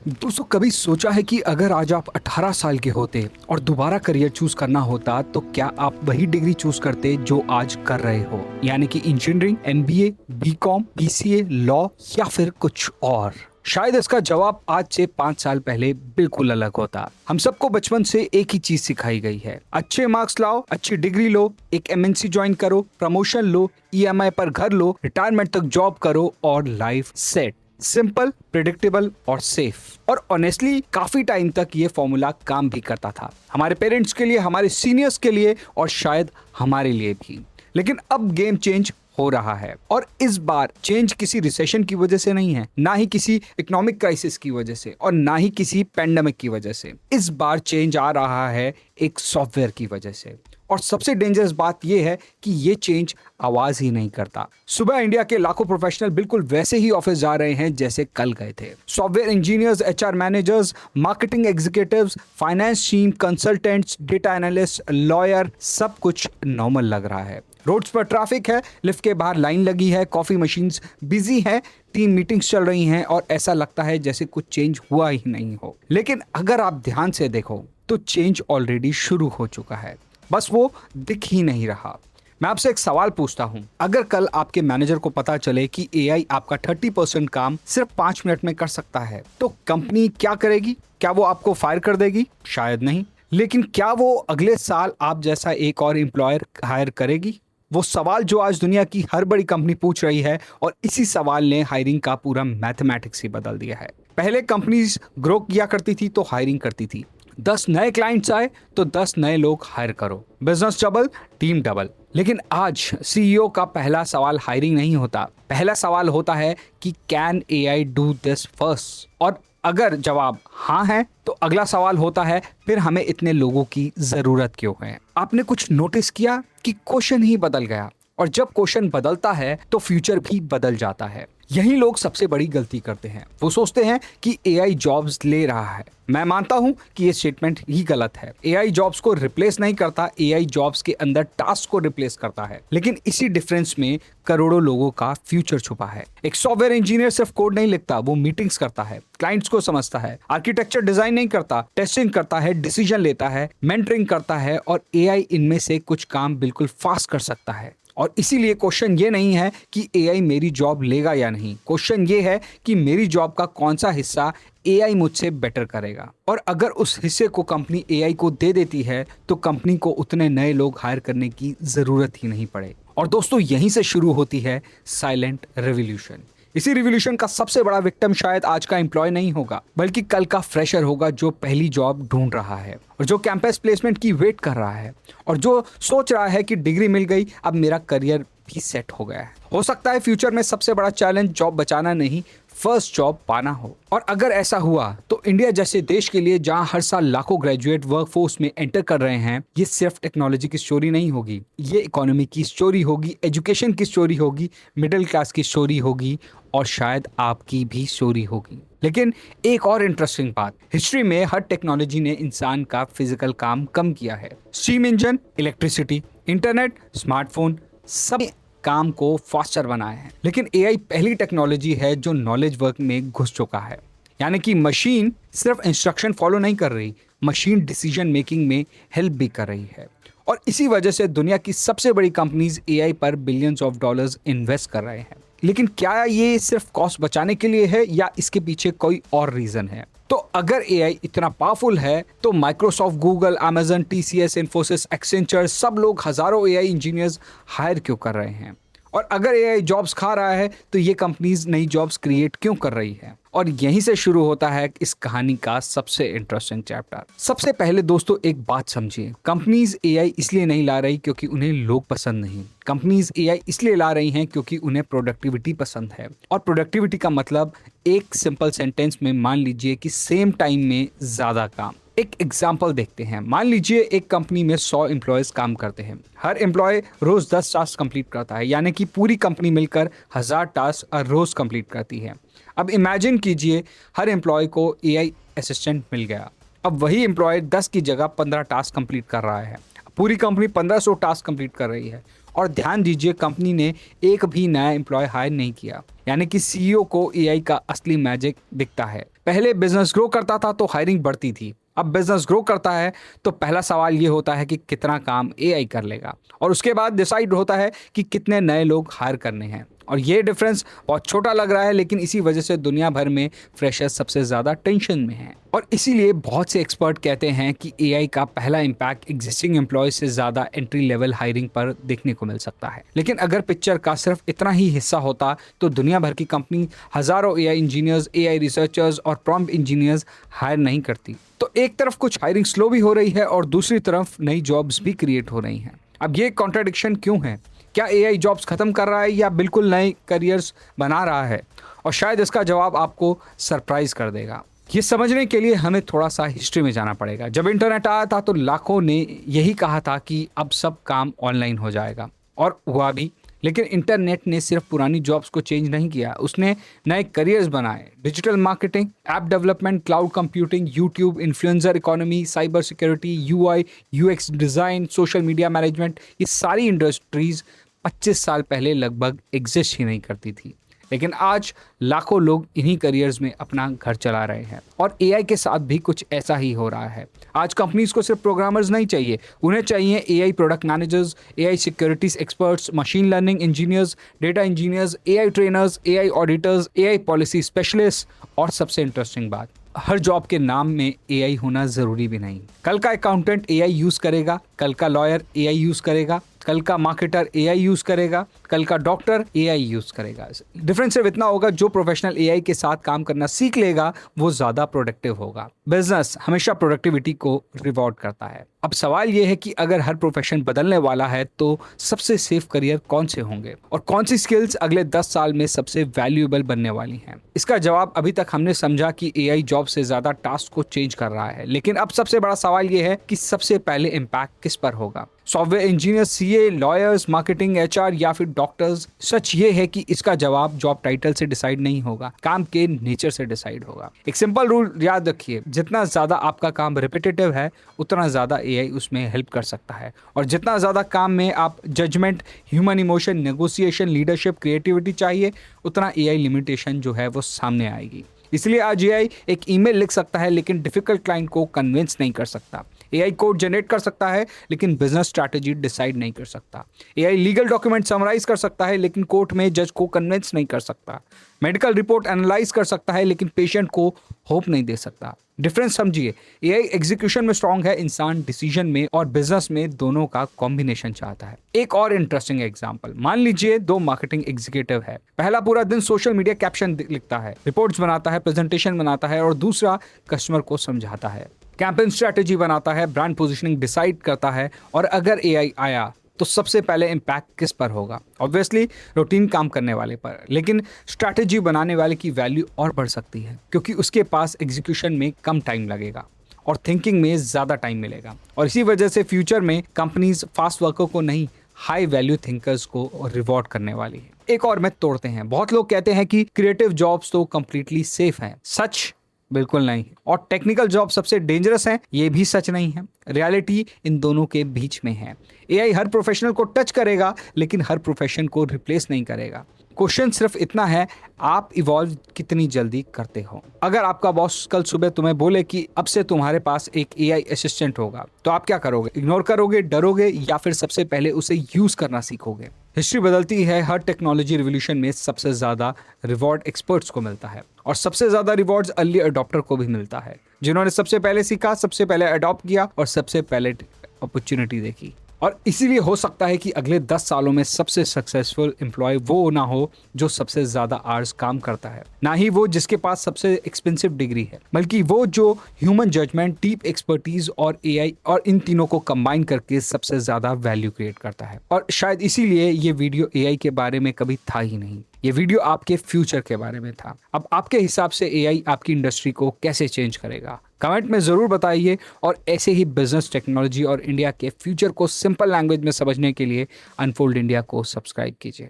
दोस्तों कभी सोचा है कि अगर आज आप 18 साल के होते और दोबारा करियर चूज करना होता तो क्या आप वही डिग्री चूज करते जो आज कर रहे हो, यानी कि engineering, MBA, BCom, BCA, law या फिर कुछ और? शायद इसका जवाब आज से 5 साल पहले बिल्कुल अलग होता। हम सबको बचपन से एक ही चीज सिखाई गई है, अच्छे मार्क्स लाओ, अच्छी डिग्री लो, एक एमएनसी ज्वाइन करो, प्रमोशन लो, ईएमआई पर घर लो, रिटायरमेंट तक जॉब करो और लाइफ सेट। सिंपल, प्रिडिक्टेबल और सेफ। और ऑनेस्टली काफी टाइम तक ये फॉर्मूला काम भी करता था, हमारे पेरेंट्स के लिए, हमारे सीनियर्स के लिए और शायद हमारे लिए भी। लेकिन अब गेम चेंज हो रहा है, और इस बार चेंज किसी रिसेशन की वजह से नहीं है, ना ही किसी इकोनॉमिक क्राइसिस की वजह से और ना ही किसी पेंडेमिक की वजह से। इस बार चेंज आ रहा है एक सॉफ्टवेयर की वजह से। और सबसे डेंजरस बात यह है कि ये चेंज आवाज ही नहीं करता। सुबह इंडिया के लाखों प्रोफेशनल बिल्कुल वैसे ही ऑफिस जा रहे हैं जैसे कल गए थे। Software engineers, HR managers, marketing executives, finance team, consultants, data analyst, lawyer, सब कुछ नॉर्मल लग रहा है। रोड्स पर ट्रैफिक है, लिफ्ट के बाहर लाइन लगी है, कॉफी मशीन्स बिजी है, टीम मीटिंग्स चल रही हैं और ऐसा लगता है जैसे कुछ चेंज हुआ ही नहीं हो। लेकिन अगर आप ध्यान से देखो तो चेंज ऑलरेडी शुरू हो चुका है, बस वो दिख ही नहीं रहा। मैं आपसे एक सवाल पूछता हूं, अगर कल आपके मैनेजर को पता चले कि एआई आपका 30% काम सिर्फ 5 मिनट में कर सकता है, तो कंपनी क्या करेगी? क्या वो आपको फायर कर देगी? शायद नहीं। लेकिन क्या वो अगले साल आप जैसा एक और एम्प्लॉयर हायर करेगी? वो सवाल जो आज दुनिया की हर बड़ी कंपनी पूछ रही है, और इसी सवाल ने हायरिंग का पूरा मैथमेटिक्स ही बदल दिया है। पहले कंपनीज ग्रो किया करती थी तो हायरिंग करती थी, 10 नए क्लाइंट्स आए तो 10 नए लोग हायर करो, बिजनेस डबल, टीम डबल। लेकिन आज सीईओ का पहला सवाल हायरिंग नहीं होता, पहला सवाल होता है कि can AI do this first? और अगर जवाब हाँ है तो अगला सवाल होता है, फिर हमें इतने लोगों की जरूरत क्यों है? आपने कुछ नोटिस किया कि क्वेश्चन ही बदल गया, और जब क्वेश्चन बदलता है तो फ्यूचर भी बदल जाता है। यही लोग सबसे बड़ी गलती करते हैं, वो सोचते हैं कि एआई जॉब्स ले रहा है। मैं मानता हूं कि ये स्टेटमेंट ही गलत है। एआई जॉब्स को रिप्लेस नहीं करता, एआई जॉब्स के अंदर टास्क को रिप्लेस करता है। लेकिन इसी डिफरेंस में करोड़ों लोगों का फ्यूचर छुपा है। एक सॉफ्टवेयर इंजीनियर सिर्फ कोड नहीं लिखता, वो मीटिंग्स करता है, क्लाइंट्स को समझता है, आर्किटेक्चर डिजाइन नहीं करता, टेस्टिंग करता है, डिसीजन लेता है, मेंटरिंग करता है, और एआई इनमें से कुछ काम बिल्कुल फास्ट कर सकता है। और इसीलिए क्वेश्चन ये नहीं है कि एआई मेरी जॉब लेगा या नहीं, क्वेश्चन ये है कि मेरी जॉब का कौन सा हिस्सा एआई मुझसे बेटर करेगा। और अगर उस हिस्से को कंपनी एआई को दे देती है तो कंपनी को उतने नए लोग हायर करने की जरूरत ही नहीं पड़े। और दोस्तों यहीं से शुरू होती है साइलेंट रेवोल्यूशन। इसी रिवॉल्यूशन का सबसे बड़ा विक्टिम शायद आज का एम्प्लॉय नहीं होगा, बल्कि कल का फ्रेशर होगा जो पहली जॉब ढूंढ रहा है, और जो कैंपस प्लेसमेंट की वेट कर रहा है, और जो सोच रहा है कि डिग्री मिल गई, अब मेरा करियर भी सेट हो गया है। हो सकता है फ्यूचर में सबसे बड़ा चैलेंज जॉब बचाना नहीं, फर्स्ट जॉब पाना हो। और अगर ऐसा हुआ तो इंडिया जैसे देश के लिए, जहां हर साल लाखों ग्रेजुएट वर्कफोर्स में एंटर कर रहे हैं, ये सिर्फ टेक्नोलॉजी की स्टोरी नहीं होगी, ये इकोनॉमी की स्टोरी होगी, एजुकेशन की स्टोरी होगी, मिडिल क्लास की स्टोरी होगी, और शायद आपकी भी स्टोरी होगी। लेकिन एक और इंटरेस्टिंग बात, हिस्ट्री में हर टेक्नोलॉजी ने इंसान का फिजिकल काम कम किया है। Steam engine, electricity, internet, smartphone, सब काम को फास्टर बनाए हैं। लेकिन एआई पहली टेक्नोलॉजी है जो नॉलेज वर्क में घुस चुका है, यानी कि मशीन सिर्फ इंस्ट्रक्शन फॉलो नहीं कर रही, मशीन डिसीजन मेकिंग में हेल्प भी कर रही है। और इसी वजह से दुनिया की सबसे बड़ी कंपनीज एआई पर बिलियंस ऑफ डॉलर्स इन्वेस्ट कर रहे हैं। लेकिन क्या ये सिर्फ कॉस्ट बचाने के लिए है या इसके पीछे कोई और रीजन है? तो अगर एआई इतना पावरफुल है तो Microsoft, Google, Amazon, TCS, Infosys, Accenture, सब लोग हजारों एआई इंजीनियर्स हायर क्यों कर रहे हैं? और अगर एआई जॉब्स खा रहा है तो ये कंपनीज नई जॉब्स क्रिएट क्यों कर रही है? और यहीं से शुरू होता है इस कहानी का सबसे इंटरेस्टिंग चैप्टर। सबसे पहले दोस्तों एक बात समझिए, कंपनीज एआई इसलिए नहीं ला रही क्योंकि उन्हें लोग पसंद नहीं, कंपनीज एआई इसलिए ला रही हैं क्योंकि उन्हें प्रोडक्टिविटी पसंद है। और प्रोडक्टिविटी का मतलब एक सिंपल सेंटेंस में मान लीजिए कि सेम टाइम में ज्यादा काम। एक एग्जाम्पल देखते हैं। मान लीजिए एक कंपनी में 100 एम्प्लॉयज काम करते हैं, हर एम्प्लॉय रोज 10 टास्क कंप्लीट करता है, यानी कि पूरी कंपनी मिलकर 1000 टास्क रोज कंप्लीट करती है। अब इमेजिन कीजिए हर एम्प्लॉय को एआई असिस्टेंट मिल गया। अब वही एम्प्लॉय 10 की जगह 15 टास्क कंप्लीट कर रहा है, पूरी कंपनी 1500 टास्क कंप्लीट कर रही है, और ध्यान दीजिए, कंपनी ने एक भी नया एम्प्लॉय हायर नहीं किया। यानी कि सीईओ को एआई का असली मैजिक दिखता है। पहले बिजनेस ग्रो करता था तो हायरिंग बढ़ती थी, अब बिजनेस ग्रो करता है तो पहला सवाल ये होता है कि कितना काम एआई कर लेगा, और उसके बाद डिसाइड होता है कि कितने नए लोग हायर करने हैं। और ये डिफरेंस बहुत छोटा लग रहा है, लेकिन इसी वजह से दुनिया भर में फ्रेशर्स सबसे ज़्यादा टेंशन में हैं। और इसीलिए बहुत से एक्सपर्ट कहते हैं कि एआई का पहला इम्पैक्ट एग्जिस्टिंग एम्प्लॉय से ज़्यादा एंट्री लेवल हायरिंग पर देखने को मिल सकता है। लेकिन अगर पिक्चर का सिर्फ इतना ही हिस्सा होता तो दुनिया भर की कंपनी हज़ारों एआई इंजीनियर्स, एआई रिसर्चर्स और प्रॉम्प्ट इंजीनियर्स हायर नहीं करती। तो एक तरफ कुछ हायरिंग स्लो भी हो रही है और दूसरी तरफ नई जॉब्स भी क्रिएट हो रही हैं। अब ये कॉन्ट्राडिक्शन क्यों है? क्या एआई जॉब्स खत्म कर रहा है या बिल्कुल नए करियर्स बना रहा है? और शायद इसका जवाब आपको सरप्राइज कर देगा। ये समझने के लिए हमें थोड़ा सा हिस्ट्री में जाना पड़ेगा। जब इंटरनेट आया था तो लाखों ने यही कहा था कि अब सब काम ऑनलाइन हो जाएगा, और हुआ भी। लेकिन इंटरनेट ने सिर्फ पुरानी जॉब्स को चेंज नहीं किया, उसने नए करियर्स बनाए। Digital marketing, app development, cloud computing, YouTube, influencer economy, cyber security, UI UX design, social media management, ये सारी इंडस्ट्रीज 25 साल पहले लगभग एग्जिस्ट ही नहीं करती थी। लेकिन आज लाखों लोग इन्हीं करियर्स में अपना घर चला रहे हैं। और एआई के साथ भी कुछ ऐसा ही हो रहा है। आज कंपनीज को सिर्फ प्रोग्रामर्स नहीं चाहिए, उन्हें चाहिए AI product managers, AI securities experts, machine learning engineers, data engineers, AI trainers, AI auditors, AI policy specialist. और सबसे इंटरेस्टिंग बात, हर जॉब के नाम में एआई होना जरूरी भी नहीं। कल का अकाउंटेंट एआई यूज करेगा, कल का लॉयर एआई यूज करेगा, कल का मार्केटर एआई यूज करेगा, कल का डॉक्टर एआई यूज करेगा। डिफरेंस सिर्फ इतना होगा, जो प्रोफेशनल एआई के साथ काम करना सीख लेगा वो ज्यादा प्रोडक्टिव होगा। बिजनेस हमेशा प्रोडक्टिविटी को रिवॉर्ड करता है। अब सवाल यह है कि अगर हर प्रोफेशन बदलने वाला है तो सबसे सेफ करियर कौन से होंगे, और कौन सी स्किल्स अगले 10 साल में सबसे वैल्यूएबल बनने वाली हैं? इसका जवाब अभी तक हमने समझा कि एआई जॉब से ज्यादा टास्क को चेंज कर रहा है, लेकिन अब सबसे बड़ा सवाल यह है कि सबसे पहले इम्पैक्ट किस पर होगा? Software engineer, CA, lawyers, marketing, HR या फिर डॉक्टर्स? सच ये है कि इसका जवाब जॉब टाइटल से डिसाइड नहीं होगा, काम के नेचर से डिसाइड होगा। एक सिंपल रूल याद रखिए, जितना ज्यादा आपका काम रिपीटेटिव है उतना ज्यादा एआई उसमें हेल्प कर सकता है, और जितना ज्यादा काम में आप judgement, human emotion, negotiation, leadership, creativity चाहिए, उतना एआई लिमिटेशन जो है वो सामने आएगी। इसलिए आज एआई एक ईमेल लिख सकता है लेकिन डिफिकल्ट क्लाइंट को कन्विंस नहीं कर सकता। एआई कोड जनरेट कर सकता है लेकिन बिजनेस स्ट्रैटेजी डिसाइड नहीं कर सकता। एआई लीगल डॉक्यूमेंट समराइज कर सकता है लेकिन कोर्ट में जज को कन्विंस नहीं कर सकता। मेडिकल रिपोर्ट एनालाइज कर सकता है लेकिन पेशेंट को होप नहीं दे सकता। डिफरेंस समझिए, एआई एग्जीक्यूशन में स्ट्रांग है, इंसान डिसीजन में, और बिजनेस में दोनों का कॉम्बिनेशन चाहता है। एक और इंटरेस्टिंग एग्जांपल, मान लीजिए 2 मार्केटिंग एग्जीक्यूटिव है। पहला पूरा दिन सोशल मीडिया कैप्शन लिखता है, रिपोर्ट्स बनाता है, प्रेजेंटेशन बनाता है, और दूसरा कस्टमर को समझाता है, कैंपेन स्ट्रैटेजी बनाता है, ब्रांड पोजीशनिंग डिसाइड करता है। और अगर एआई आया तो सबसे पहले इम्पैक्ट किस पर होगा? ऑब्वियसली रूटीन काम करने वाले पर, लेकिन स्ट्रैटेजी बनाने वाले की वैल्यू और बढ़ सकती है, क्योंकि उसके पास एग्जीक्यूशन में कम टाइम लगेगा और थिंकिंग में ज़्यादा टाइम मिलेगा। और इसी वजह से फ्यूचर में कंपनीज फास्ट वर्कर को नहीं, हाई वैल्यू थिंकर्स को रिवॉर्ड करने वाली है। एक और मैथ तोड़ते हैं। बहुत लोग कहते हैं कि क्रिएटिव जॉब्स तो कंप्लीटली सेफ हैं। सच बिल्कुल नहीं। और टेक्निकल जॉब सबसे डेंजरस हैं, ये भी सच नहीं है। रियलिटी इन दोनों के बीच में है। एआई हर प्रोफेशनल को टच करेगा लेकिन हर प्रोफेशन को रिप्लेस नहीं करेगा। क्वेश्चन सिर्फ इतना है, आप इवॉल्व कितनी जल्दी करते हो। अगर आपका बॉस कल सुबह तुम्हें बोले कि अब से तुम्हारे पास एक एआई असिस्टेंट होगा, तो आप क्या करोगे? इग्नोर करोगे, डरोगे, या फिर सबसे पहले उसे यूज करना सीखोगे? हिस्ट्री बदलती है। हर टेक्नोलॉजी रिवोल्यूशन में सबसे ज्यादा रिवॉर्ड एक्सपर्ट्स को मिलता है, और सबसे ज्यादा रिवॉर्ड्स अर्ली अडॉप्टर को भी मिलता है, जिन्होंने सबसे पहले सीखा, सबसे पहले अडॉप्ट किया और सबसे पहले अपॉर्चुनिटी देखी। और इसीलिए हो सकता है कि अगले 10 सालों में सबसे सक्सेसफुल एम्प्लॉय वो ना हो जो सबसे ज्यादा आवर्स काम करता है, ना ही वो जिसके पास सबसे एक्सपेंसिव डिग्री है, बल्कि वो जो ह्यूमन जजमेंट, डीप एक्सपर्टीज और एआई, और इन तीनों को कंबाइन करके सबसे ज्यादा वैल्यू क्रिएट करता है। और शायद इसीलिए ये वीडियो एआई के बारे में कभी था ही नहीं, ये वीडियो आपके फ्यूचर के बारे में था। अब आपके हिसाब से एआई आपकी इंडस्ट्री को कैसे चेंज करेगा? कमेंट में जरूर बताइए। और ऐसे ही बिजनेस, टेक्नोलॉजी और इंडिया के फ्यूचर को सिंपल लैंग्वेज में समझने के लिए अनफोल्ड इंडिया को सब्सक्राइब कीजिए।